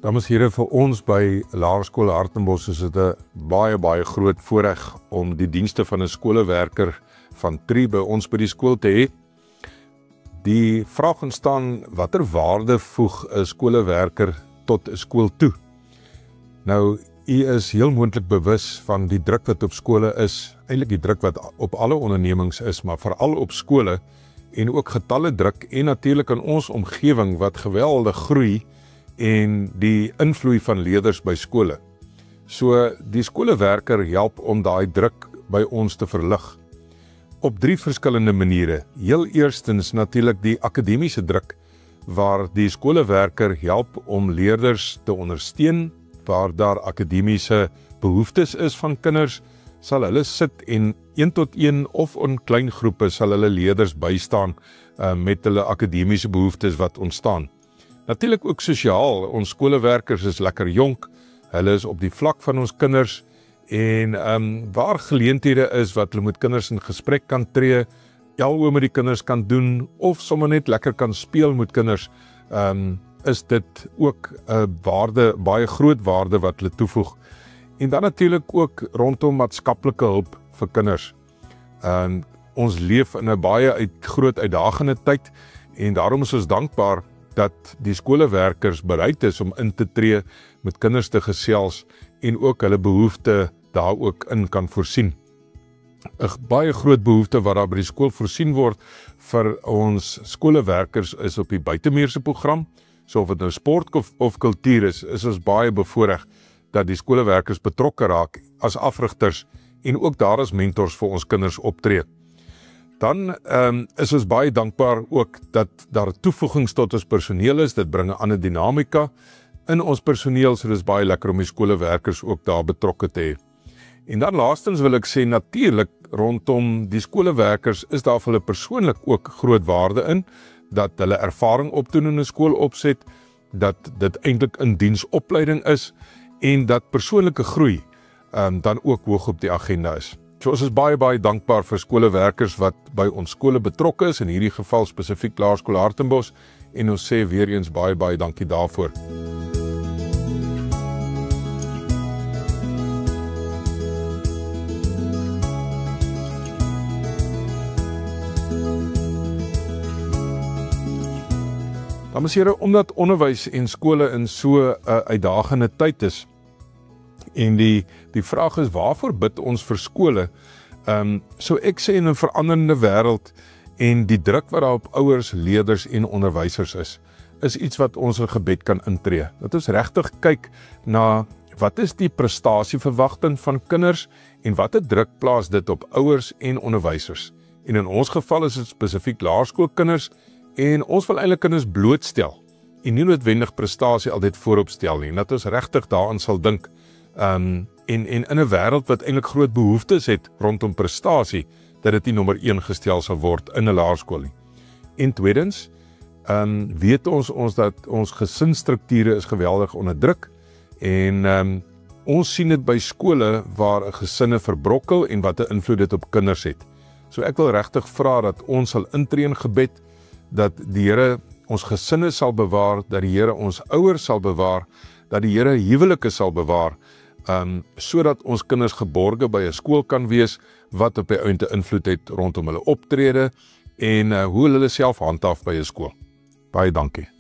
Dames en heren, vir ons by Laerskool Hartenbos is dit 'n baie groot voorreg om die dienste van 'n skoolwerker van Tree by ons by die skool te hê. Die vraag ontstaan, watter waarde voeg 'n skoolwerker tot 'n skool toe? Nou, u is heel moontlik bewus van die druk wat op skole is, eintlik die druk wat op alle ondernemings is, maar veral op skole, en ook getalle druk en natuurlik in ons omgewing wat geweldig groei en die invloed van leerders by skole. So die skoolwerker help om daai druk by ons te verlig op 3 verskillende maniere. Heel eerstens natuurlik die akademiese druk waar die skoolwerker help om leerders te ondersteun waar daar akademiese behoeftes is van kinders, sal hulle sit en 1 tot 1 of in klein groepe sal hulle leerders bystaan met hulle akademiese behoeftes wat ontstaan. Natuurlik ook sosiaal, ons skoolwerkers is lekker jonk, hulle is op die vlak van ons kinders en waar geleenthede is wat hulle met kinders in gesprek kan tree, oor met die kinders kan doen of sommer net lekker kan speel met kinders, is dit ook 'n waarde, baie groot waarde wat hulle toevoeg. En dan natuurlik ook rondom maatskaplike hulp vir kinders. Ons leef in 'n baie groot uitdagende tyd en daarom is ons dankbaar dat die skoolwerkers bereid is om in te tree, met kinders te gesels en ook hulle behoefte daar ook in kan voorsien. 'n Baie groot behoefte wat daar by die skool voorsien word vir ons skoolwerkers is op die buitemuurse program. So of dit nou sport of kultuur is ons baie bevoorreg dat die skoolwerkers betrokke raak as afrigters en ook daar as mentors vir ons kinders optree. Dan is ons baie dankbaar ook dat daar toevoegings tot ons personeel is, dit bring 'n ander dinamika in ons personeel, so dit is baie lekker om die skoolwerkers ook daar betrokke te hê. En dan laastens wil ek sê, natuurlik rondom die skoolwerkers is daar vir hulle persoonlik ook groot waarde in, dat hulle ervaring opdoen in 'n skoolopset, dat dit eintlik in diensopleiding is, en dat persoonlike groei dan ook hoog op die agenda is. So ons is baie dankbaar vir skoolwerkers wat by ons skole betrokke is, in hierdie geval spesifiek Laerskool Hartenbos, en ons sê weer eens baie dankie daarvoor. Dames en heren, omdat onderwys en skole in so 'n uitdagende tyd is, en die vraag is, waarvoor bid ons vir skole? So ek sê in 'n veranderende wêreld en die druk wat daar op ouers, leerders en onderwysers is iets wat ons in gebed kan intree. Dat ons regtig kyk na wat is die prestasieverwagting van kinders en watter druk plaas dit op ouers en onderwysers. En in ons geval is dit spesifiek laerskoolkinders en ons wil eintlik kinders blootstel en nie noodwendig prestasie altyd voorop stel nie. En dat ons regtig daaraan sal dink. En in 'n wêreld wat eintlik groot behoeftes het rondom prestasie, dat dit nie nommer 1 gestel sal word in 'n laerskool nie. En tweedens, weet ons dat ons gesinsstrukture is geweldig onder druk en ons sien dit by skole waar gesinne verbrokkel en wat 'n invloed dit op kinders het. So ek wil regtig vra dat ons sal intree in gebed, dat die Here ons gesinne sal bewaar, dat die Here ons ouers sal bewaar, dat die Here huwelike sal bewaar, sodat ons kinders geborge by 'n skool kan wees, wat op die einde invloed het rondom hulle optrede en hoe hulle self handhaaf by 'n skool. Baie dankie.